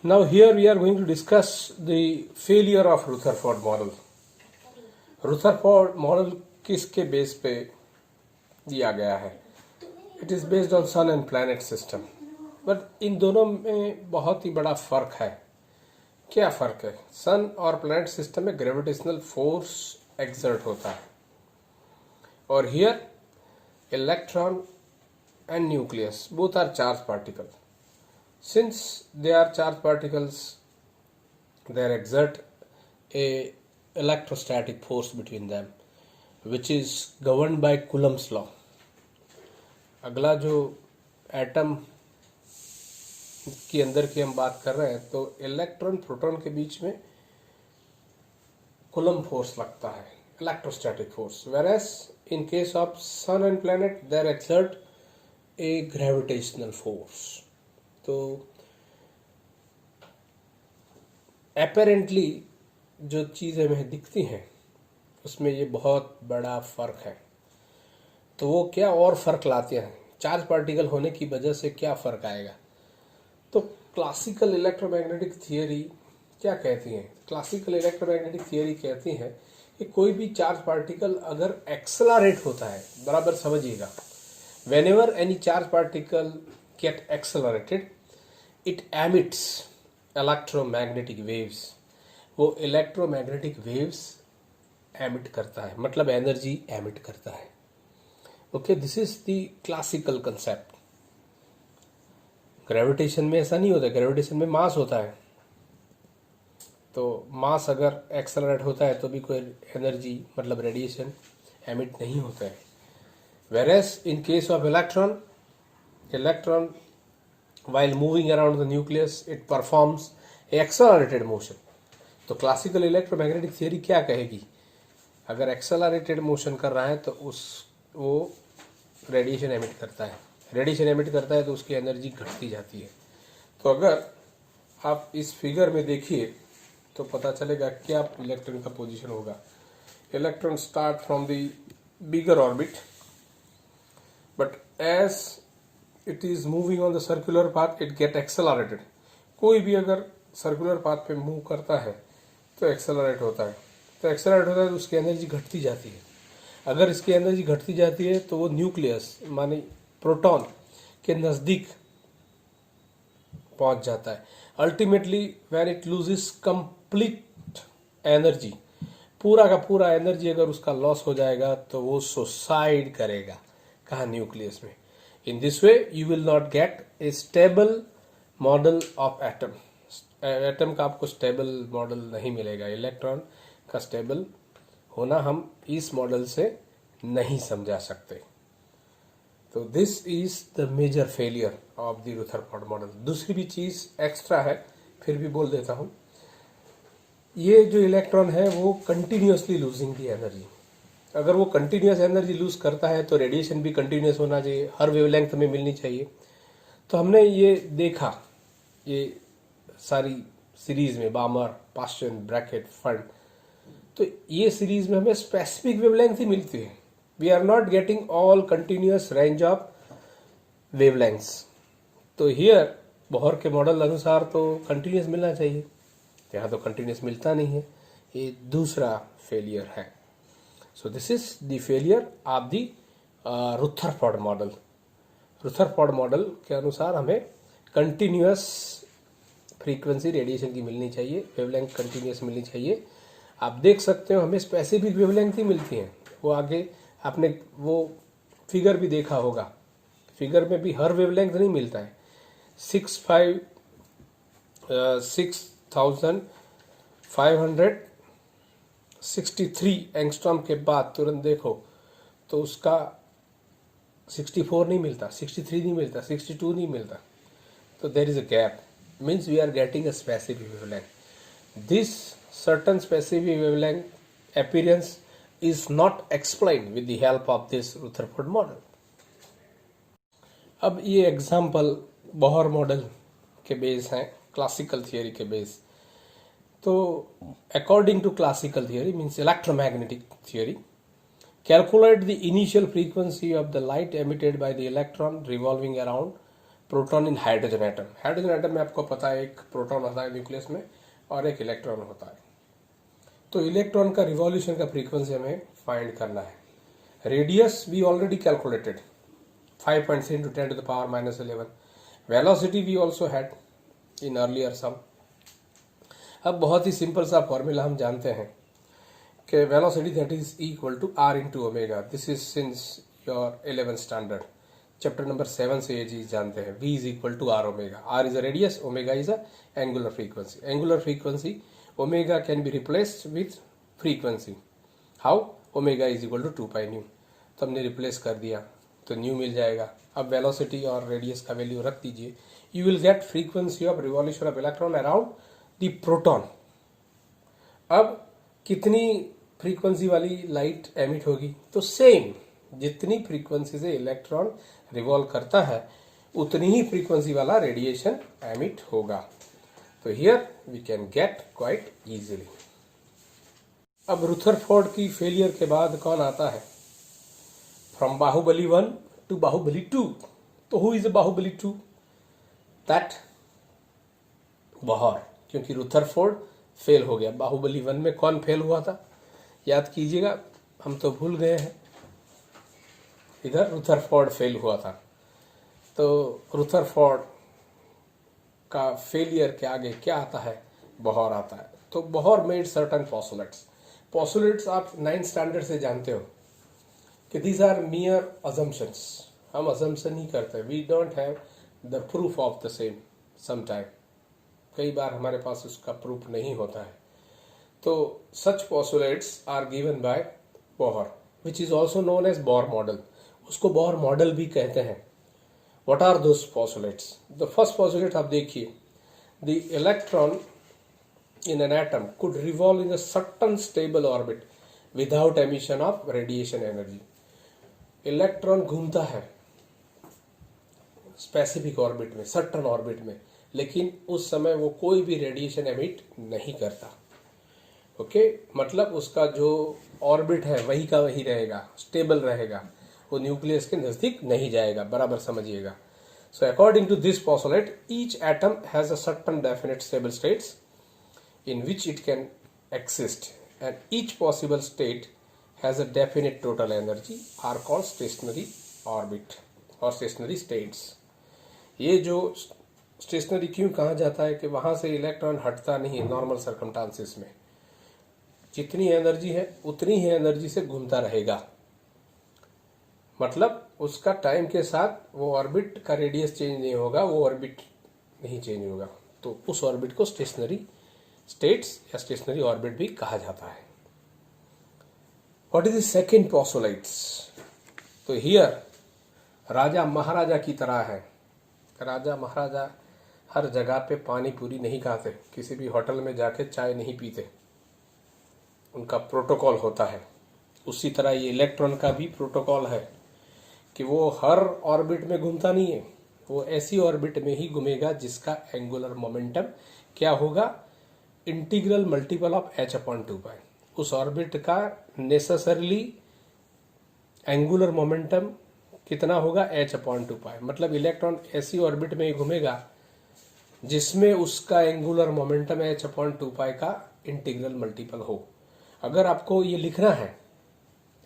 Now here we are going to discuss the failure of Rutherford model. Rutherford model किसके base पे दिया गया है? It is based on sun and planet system. But in दोनों में बहुत ही बड़ा फर्क है. क्या फर्क है? सन और प्लैनेट सिस्टम में ग्रेविटेशनल फोर्स एक्सर्ट होता है और here electron and nucleus both are charge particle. Since they are charged particles, they exert a electrostatic force between them, which is governed by Coulomb's law. अगला जो atom के अंदर की हम बात कर रहे हैं तो इलेक्ट्रॉन प्रोटॉन के बीच में कूलम्ब फोर्स लगता है, electrostatic force. whereas in case of sun and planet they exert a gravitational force. तो अपेरेंटली जो चीज़ें हमें दिखती हैं उसमें ये बहुत बड़ा फ़र्क है. तो वो क्या और फ़र्क लाते हैं? चार्ज पार्टिकल होने की वजह से क्या फ़र्क आएगा? तो क्लासिकल इलेक्ट्रोमैग्नेटिक थियरी क्या कहती है? क्लासिकल इलेक्ट्रोमैग्नेटिक थियरी कहती है कि कोई भी चार्ज पार्टिकल अगर एक्सेलरेट होता है, बराबर समझिएगा, whenever any charge particle get accelerated it emits electromagnetic waves. वो इलेक्ट्रोमैग्नेटिक वेव्स एमिट करता है, मतलब एनर्जी एमिट करता है. Okay, this is the classical concept. Gravitation में ऐसा नहीं होता. ग्रेविटेशन में मास होता है, तो मास अगर एक्सेलरेट होता है तो भी कोई एनर्जी मतलब रेडिएशन एमिट नहीं होता है. whereas in case of electron while moving around the nucleus it performs accelerated motion. तो क्लासिकल इलेक्ट्रोमैग्नेटिक थियरी क्या कहेगी? अगर एक्सेलरेटेड मोशन कर रहा है तो वो रेडिएशन एमिट करता है. रेडिएशन एमिट करता है तो उसकी एनर्जी घटती जाती है. तो अगर आप इस फिगर में देखिए तो पता चलेगा क्या इलेक्ट्रॉन का पोजीशन होगा. Electron start from the bigger orbit, but as it is moving on the circular path it get accelerated. कोई भी अगर सर्कुलर पाथ पे मूव करता है तो एक्सेलरेट होता है. तो एक्सेलरेट होता है तो उसकी एनर्जी घटती जाती है. अगर इसकी एनर्जी घटती जाती है तो वो न्यूक्लियस माने प्रोटॉन के नज़दीक पहुंच जाता है. Ultimately when it loses complete energy, पूरा का पूरा एनर्जी अगर उसका लॉस हो जाएगा तो वो सुसाइड करेगा. कहाँ? न्यूक्लियस में. In this way you will not get a stable model of atom. Atom का आपको स्टेबल मॉडल नहीं मिलेगा. इलेक्ट्रॉन का स्टेबल होना हम इस मॉडल से नहीं समझा सकते. तो this is the major failure of the Rutherford model. दूसरी भी चीज एक्स्ट्रा है, फिर भी बोल देता हूं. ये जो इलेक्ट्रॉन है वो कंटिन्यूसली लूजिंग द एनर्जी. अगर वो कंटिन्यूस एनर्जी लूज करता है तो रेडिएशन भी कंटिन्यूस होना चाहिए, हर वेवलेंथ में मिलनी चाहिए. तो हमने ये देखा, ये सारी सीरीज में बामर, पास्चन, ब्रैकेट, फंड, तो ये सीरीज में हमें स्पेसिफिक वेवलेंथ ही मिलती है. We are not getting all continuous range of wavelengths. तो हियर बोहर के मॉडल अनुसार तो कंटिन्यूस मिलना चाहिए, यहाँ तो कंटिन्यूस मिलता नहीं है. ये दूसरा फेलियर है. So this is the failure of the Rutherford model. Rutherford model के अनुसार हमें कंटिन्यूस फ्रीक्वेंसी रेडिएशन की मिलनी चाहिए, वेवलेंथ कंटिन्यूस मिलनी चाहिए. आप देख सकते हो हमें स्पेसिफिक वेवलेंथ ही मिलती हैं. वो आगे आपने वो फिगर भी देखा होगा, फिगर में भी हर वेवलेंथ नहीं मिलता है. 6563 एंगस्ट्रॉम के बाद तुरंत देखो तो उसका 64 नहीं मिलता, 63 नहीं मिलता, 62 नहीं मिलता. तो there is a gap. Means we are getting a specific wavelength. This certain specific wavelength appearance is not explained with the help of this Rutherford model. अब ये एग्जाम्पल बोहर मॉडल के बेस हैं, क्लासिकल थियरी के base. तो according to classical theory means electromagnetic theory, calculate the initial frequency of the light emitted by the electron revolving around proton in hydrogen atom. Hydrogen atom में आपको पता है एक proton होता है न्यूक्लियस में और एक इलेक्ट्रॉन होता है। तो इलेक्ट्रॉन का रिवॉल्यूशन का फ्रीक्वेंसी हमें फाइंड करना है। Radius we already calculated 5.3 into 10 to the power minus 11. Velocity we also had in earlier sum. अब बहुत ही सिंपल सा फॉर्मूला हम जानते हैं कि velocity that is equal to r into omega. This is since your 11th standard chapter number 7 से ये चीज जानते हैं। v is equal to r omega. r is a radius, omega is a angular frequency. Angular frequency omega can be replaced with frequency. How? Omega is equal to 2 pi nu. तो हमने replace कर दिया तो new मिल जाएगा। अब velocity और radius का value रख दीजिए, you will gate frequency of revolution of electron around the proton. अब कितनी फ्रीक्वेंसी वाली लाइट एमिट होगी? तो सेम जितनी फ्रीक्वेंसी से इलेक्ट्रॉन रिवॉल्व करता है उतनी ही फ्रीक्वेंसी वाला रेडिएशन एमिट होगा। तो here we can get quite easily. अब रुथरफोर्ड की फेलियर के बाद कौन आता है? From Baahubali 1 to Baahubali 2। तो who is Baahubali 2? That Bohr, क्योंकि रुथरफोर्ड फेल हो गया। बाहुबली 1 में कौन फेल हुआ था याद कीजिएगा, हम तो भूल गए हैं। इधर रुथरफोर्ड फेल हुआ था। तो रुथरफोर्ड का फेलियर के आगे क्या आता है? बोहर आता है। तो Bohr made certain postulates. Postulates आप 9th स्टैंडर्ड से जानते हो कि these are mere assumptions। हम assumption ही करते हैं, we don't have the proof of the same sometime। कई बार हमारे पास उसका प्रूफ नहीं होता है। तो such postulates are given by Bohr which is also known as Bohr model। उसको Bohr model भी कहते हैं। What are those postulates? The first postulate आप देखिए, the electron in an atom could revolve in a certain stable orbit without emission of radiation energy। Electron घूमता है specific orbit में, certain orbit में, लेकिन उस समय वो कोई भी रेडिएशन एमिट नहीं करता। ओके, मतलब उसका जो ऑर्बिट है वही का वही रहेगा, स्टेबल रहेगा, वो न्यूक्लियस के नजदीक नहीं जाएगा। बराबर समझिएगा। So according to this postulate each atom has a certain definite stable states in which it can exist and each possible state has a definite total energy are called stationary orbit और stationary states। ये जो stationery क्यों कहा जाता है कि वहां से इलेक्ट्रॉन हटता नहीं है नॉर्मल सर्कमस्टांसेस में, जितनी एनर्जी है उतनी ही एनर्जी से घूमता रहेगा। मतलब उसका टाइम के साथ वो ऑर्बिट का रेडियस चेंज नहीं होगा, वो ऑर्बिट नहीं चेंज होगा। तो उस ऑर्बिट को स्टेशनरी स्टेट्स या स्टेशनरी ऑर्बिट भी कहा जाता है। What is the second postulates? तो हियर राजा महाराजा की तरह है। राजा महाराजा हर जगह पे पानी पूरी नहीं खाते, किसी भी होटल में जाके चाय नहीं पीते, उनका प्रोटोकॉल होता है। उसी तरह ये इलेक्ट्रॉन का भी प्रोटोकॉल है कि वो हर ऑर्बिट में घूमता नहीं है, वो ऐसी ऑर्बिट में ही घूमेगा जिसका एंगुलर मोमेंटम क्या होगा? इंटीग्रल मल्टीपल ऑफ h/2 उस ऑर्बिट का नेसेसरली एंगुलर मोमेंटम कितना होगा? h/2। मतलब इलेक्ट्रॉन ऐसी ऑर्बिट में ही घूमेगा जिसमें उसका एंगुलर मोमेंटम h/2 का इंटीग्रल मल्टीपल हो। अगर आपको ये लिखना है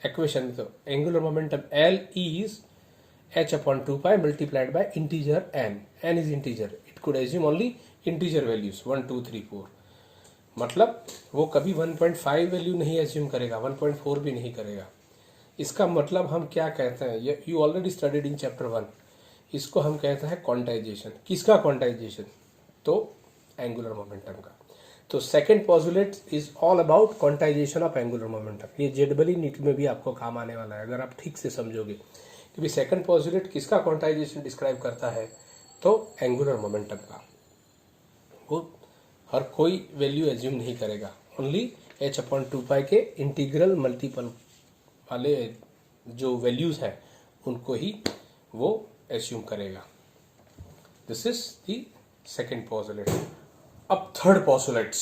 इक्वेशन में, तो angular momentum L is h/2 multiplied by integer n is integer, it could assume only integer values 1 2 3 4। मतलब वो कभी 1.5 वैल्यू नहीं एज्यूम करेगा, 1.4 भी नहीं करेगा। इसका मतलब हम क्या कहते हैं, you already studied in chapter 1। इसको हम कहते हैं क्वांटाइजेशन। किसका क्वांटाइजेशन? तो एंगुलर मोमेंटम का। तो second postulate is all about quantization of angular momentum. ये जेडबली नीट में भी आपको काम आने वाला है अगर आप ठीक से समझोगे। क्योंकि सेकंड पोस्टुलेट किसका क्वांटाइजेशन डिस्क्राइब करता है? तो एंगुलर मोमेंटम का। वो हर कोई वैल्यू एज्यूम नहीं करेगा, ओनली h/2 के इंटीग्रल मल्टीपल वाले जो वैल्यूज हैं उनको ही वो एज्यूम करेगा। This is the second postulate. अब थर्ड पोस्टुलेट्स।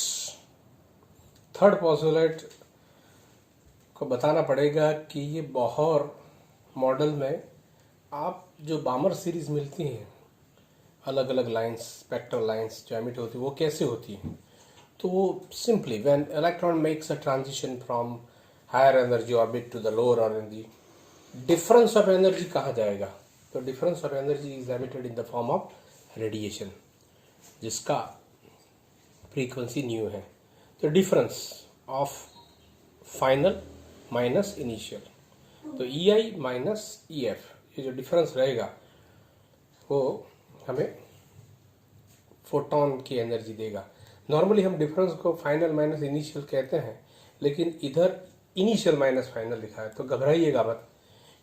थर्ड पोस्टुलेट को बताना पड़ेगा कि ये बोहर मॉडल में आप जो बामर सीरीज मिलती हैं अलग अलग लाइंस, स्पेक्ट्रल लाइंस जो एमिट होती है वो कैसे होती है? तो वो simply when electron makes a transition from higher energy orbit to the lower energy, difference of energy कहाँ जाएगा? तो difference of energy is emitted in the form of radiation, जिसका फ्रीक्वेंसी न्यू है। तो difference of final minus initial, तो E आई minus E F, ये जो difference रहेगा वो हमें फोटोन की एनर्जी देगा। नॉर्मली हम डिफरेंस को फाइनल माइनस इनिशियल कहते हैं, लेकिन इधर इनिशियल माइनस फाइनल लिखा है, तो घबराइएगा मत,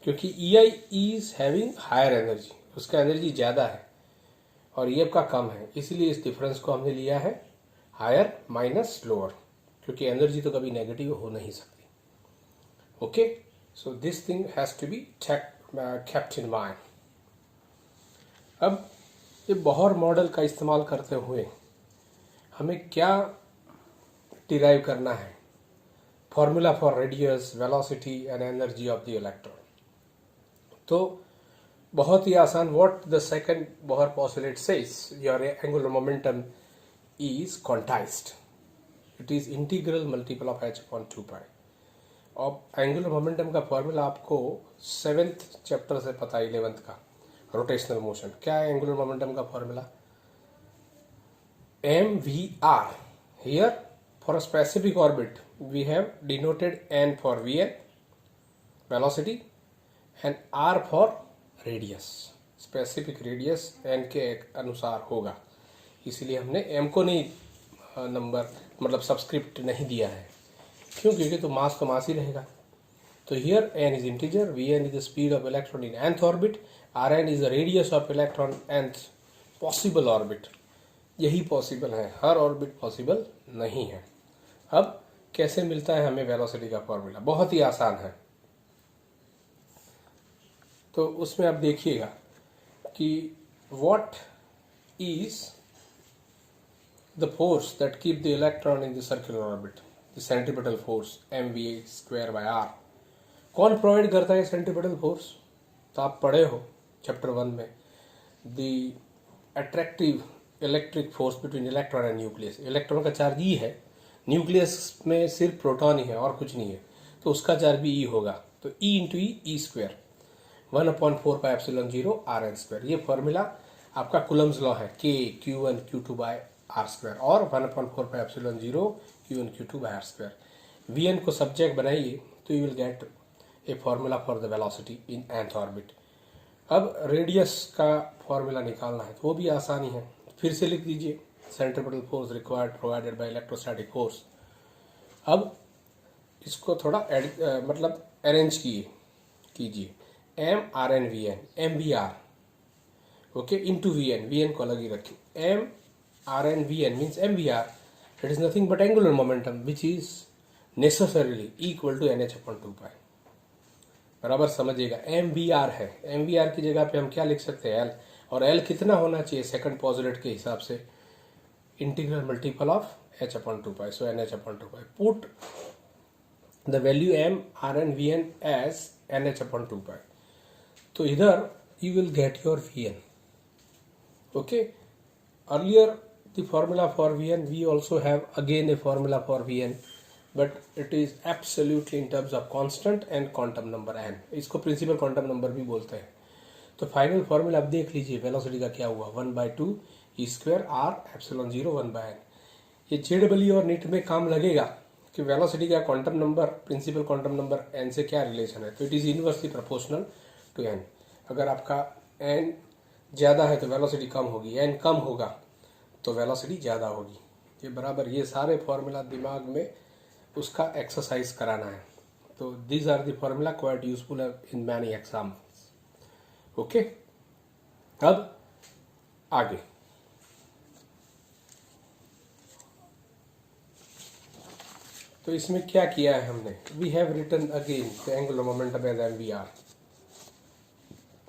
क्योंकि ई I is having higher energy, उसका एनर्जी ज़्यादा है और ई एफ का कम है, इसीलिए इस डिफरेंस को हमने लिया है हायर माइनस लोअर, क्योंकि एनर्जी तो कभी नेगेटिव हो नहीं सकती। Okay, so this thing has to be kept in mind. अब ये बोहर मॉडल का इस्तेमाल करते हुए हमें क्या डिराइव करना है? Formula for radius, velocity and energy of the electron. तो बहुत ही आसान, what the second Bohr postulate says, your angular momentum is quantized. It is integral multiple of h upon 2 pi. अब एंगुलर मोमेंटम का formula आपको 7th chapter से पता है, 11th का रोटेशनल मोशन। क्या है एंगुलर मोमेंटम का formula? mvr. Here for a specific orbit we have denoted n for vn velocity and r for radius. Specific radius n के अनुसार होगा, इसीलिए हमने m को नहीं नंबर मतलब सब्सक्रिप्ट नहीं दिया है। क्यों? क्योंकि तो मास ही रहेगा। तो here n is integer, vn is the speed of electron in nth orbit, rn is the radius of electron nth possible orbit. यही पॉसिबल है, हर ऑर्बिट पॉसिबल नहीं है। अब कैसे मिलता है हमें वेलोसिटी का फॉर्मूला? बहुत ही आसान है। तो उसमें आप देखिएगा कि what is the force that keep the electron in the circular orbit, the centripetal force mva square by r। कौन प्रोवाइड करता है सेंट्रीपिटल फोर्स? तो आप पढ़े हो चैप्टर 1 में, the attractive electric force between electron and nucleus. Electron का charge ई है, न्यूक्लियस में सिर्फ प्रोटॉन ही है और कुछ नहीं है, तो उसका चार्ज भी ई होगा। तो E into E square 1/4 pi epsilon 0 R N square. ये फॉर्मूला आपका कुलम्स लॉ है, K Q1 Q2 by R square, और 1/4 pi epsilon 0 Q1 Q2 by R square. Vn को सब्जेक्ट बनाइए तो you will get a formula for the velocity in nth orbit. अब radius का formula निकालना है तो वो भी आसानी है, फिर से लिख दीजिए, centripetal force required provided by electrostatic force. अब इसको थोड़ा मतलब अरेंज कीजिए, M R N V N, M V R okay into V N को अलग ही रखिए। M R N V N means M V R, it is nothing but angular momentum which is necessarily equal to NH/2 pi. बराबर समझिएगा, M V R है, M V R की जगह पे हम क्या लिख सकते हैं? एल, और एल कितना होना चाहिए सेकंड पोस्टुलेट के हिसाब से? Integral multiple of H/2 pi, so NH/2 pi. Put the value M R N V N as NH/2 pi, तो इधर you will get your Vn. Okay, earlier the formula for Vn, we also have again a formula for Vn, but it is absolutely in terms of constant and quantum number n। इसको principal quantum number भी बोलते हैं। तो final formula आप देख लीजिए, velocity का क्या हुआ, 1/2 E square are epsilon 0 1/n। ये JEE और नीट में काम लगेगा कि वेलोसिटी का quantum number principal quantum number n से क्या रिलेशन है। तो it is inversely proportional to n। अगर आपका n ज़्यादा है तो वेलोसिटी कम होगी, n कम होगा तो वेलोसिटी ज़्यादा होगी। ये बराबर, ये सारे फॉर्मूला दिमाग में उसका एक्सरसाइज कराना है। तो these are the formula quite useful in many examples. Okay, अब आगे तो इसमें क्या किया है हमने? We have written again the angular momentum as M V R,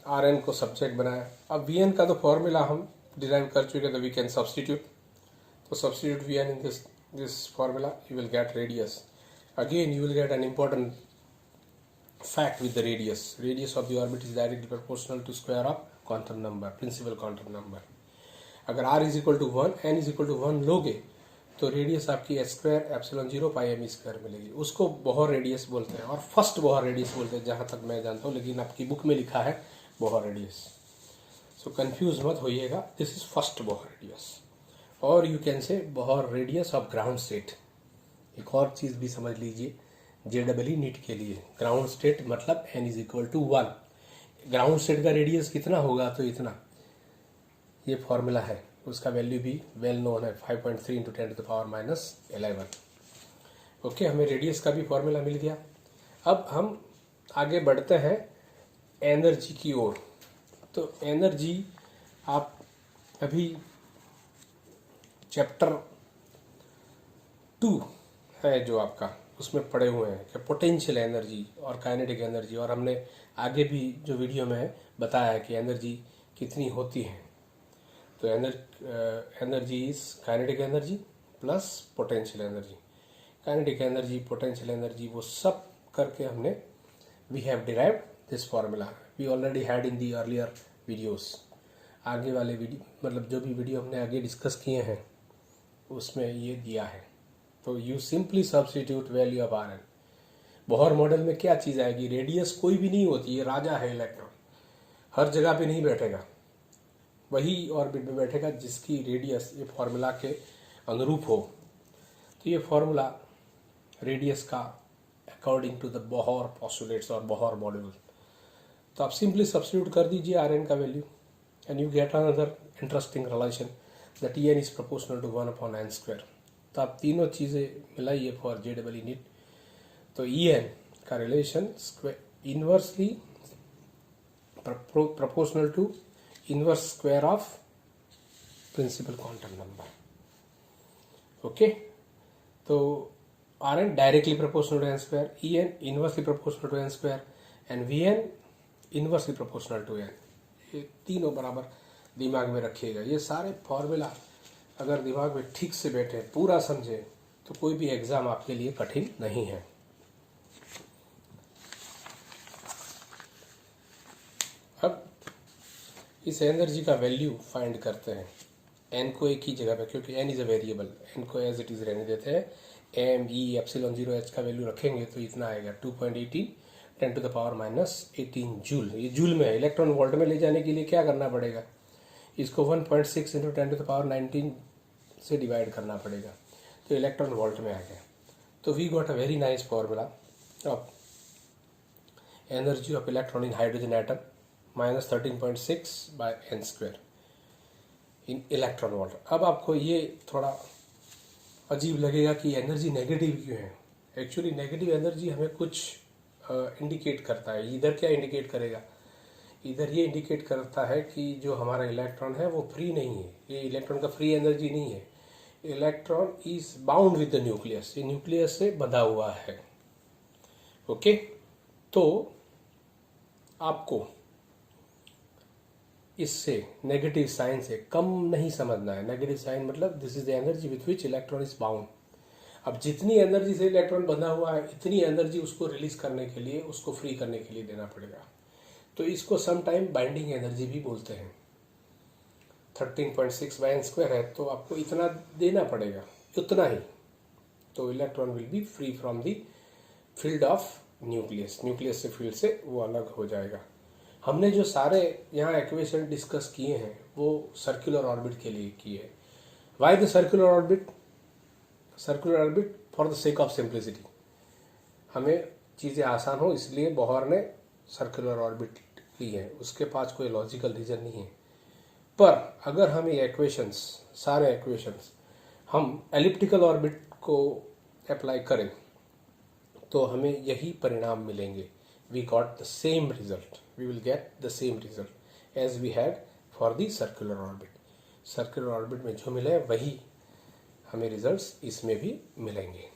R N को सब्जेक्ट बनाया। अब वी एन का तो फॉर्मूला हम डिराइव कर चुके, तो वी कैन सब्सटीट्यूट। तो substitute V N in this formula, you will get radius. Again you will get an important fact with the radius. Radius of the orbit is directly proportional to square of quantum number, principal quantum number. अगर r is equal to 1, n is equal to 1 लोगे तो radius आपकी h square epsilon 0 pi m square मिलेगी। उसको Bohr radius बोलते हैं और first Bohr radius बोलते हैं जहाँ तक मैं जानता हूँ, लेकिन आपकी बुक में लिखा है बोहर रेडियस। सो कंफ्यूज मत होइएगा, this is first Bohr radius. और you can say Bohr radius of ground state. एक और चीज़ भी समझ लीजिए JEE नीट के लिए, ग्राउंड स्टेट मतलब n is equal to 1। Ground state का रेडियस कितना होगा तो इतना, ये फॉर्मूला है, उसका वैल्यू भी वेल नोन है, 5.3 इंटू 10⁻⁻11। ओके, हमें रेडियस का भी फॉर्मूला मिल गया। अब हम आगे बढ़ते हैं एनर्जी की ओर। तो एनर्जी आप अभी चैप्टर 2 है जो आपका, उसमें पढ़े हुए हैं कि पोटेंशियल एनर्जी और काइनेटिक एनर्जी, और हमने आगे भी जो वीडियो में बताया है कि एनर्जी कितनी होती है। तो energy is kinetic energy plus potential energy. Kinetic energy, potential energy, वो सब करके हमने we have derived this formula. We already had in the earlier videos. आगे वाले वीडियो मतलब जो भी वीडियो हमने आगे डिस्कस किए हैं उसमें ये दिया है। तो you simply substitute value of R N. Bohr model में क्या चीज़ आएगी, रेडियस कोई भी नहीं होती, ये राजा है इलेक्ट्रॉन, हर जगह पे नहीं बैठेगा, वही ऑर्बिट में बैठेगा जिसकी रेडियस ये फॉर्मूला के अनुरूप हो। तो ये फॉर्मूला रेडियस का according to the Bohr postulates और बोहर मॉड्यूल। तो आप सिंपली सब्स्टिट्यूट कर दीजिए आर एन का value and you get another interesting relation that e n is proportional to 1/n square. तो आप तीनों चीज़ें मिलाइए फॉर JEE नीट। तो ई एन का relation inversely proportional to inverse square of principal quantum number. Okay, तो r n directly proportional to N square, E N inversely proportional to N square and V N inversely proportional to N. ये तीनों बराबर दिमाग में रखिएगा। ये सारे formula अगर दिमाग में ठीक से बैठे, पूरा समझे, तो कोई भी एग्जाम आपके लिए कठिन नहीं है। अब इस एनर्जी का वैल्यू फाइंड करते हैं। एन को एक ही जगह पे, क्योंकि N is a variable, N को एज इट इज रहने देते हैं। एम ई एप्सिलॉन 0h का वैल्यू रखेंगे तो इतना आएगा 2.18 10⁻18 जूल। ये जूल में है। इलेक्ट्रॉन वोल्ट में ले जाने के लिए क्या करना पड़ेगा, इसको 1.6 इंटू 10⁻19 से डिवाइड करना पड़ेगा, तो इलेक्ट्रॉन वोल्ट में आ गया। तो we got a very nice formula of energy of electron in hydrogen atom -13.6 by n square in electron volt. अब आपको ये थोड़ा अजीब लगेगा कि एनर्जी नेगेटिव क्यों है। एक्चुअली नेगेटिव एनर्जी हमें कुछ इंडिकेट करता है। इधर क्या इंडिकेट करेगा, इधर ये इंडिकेट करता है कि जो हमारा इलेक्ट्रॉन है वो फ्री नहीं है, ये इलेक्ट्रॉन का फ्री एनर्जी नहीं है। Electron is bound with the nucleus, ये न्यूक्लियस से बंधा हुआ है। ओके, तो आपको इससे नेगेटिव साइन से कम नहीं समझना है। नेगेटिव साइन मतलब this is the energy with which electron is bound. अब जितनी एनर्जी से इलेक्ट्रॉन बंधा हुआ है इतनी एनर्जी उसको रिलीज करने के लिए, उसको फ्री करने के लिए देना पड़ेगा। तो इसको सम टाइम बाइंडिंग एनर्जी भी बोलते हैं। 13.6 बाय n स्क्वायर है तो आपको इतना देना पड़ेगा, उतना ही, तो electron will be free from the field of nucleus. Nucleus से फील्ड से वो अलग हो जाएगा। हमने जो सारे यहाँ इक्वेशन डिस्कस किए हैं वो सर्कुलर ऑर्बिट के लिए किए। Why the circular orbit? Circular orbit for the sake of simplicity, हमें चीज़ें आसान हो इसलिए बोहर ने सर्कुलर ऑर्बिट ली है। उसके पास कोई लॉजिकल रीजन नहीं है। पर अगर हम ये इक्वेशंस, सारे इक्वेशंस हम एलिप्टिकल ऑर्बिट को अप्लाई करें तो हमें यही परिणाम मिलेंगे। We got the same result. We will get the same result as we had for the circular orbit. Circular orbit में जो मिले वही हमें रिजल्ट्स इसमें भी मिलेंगे।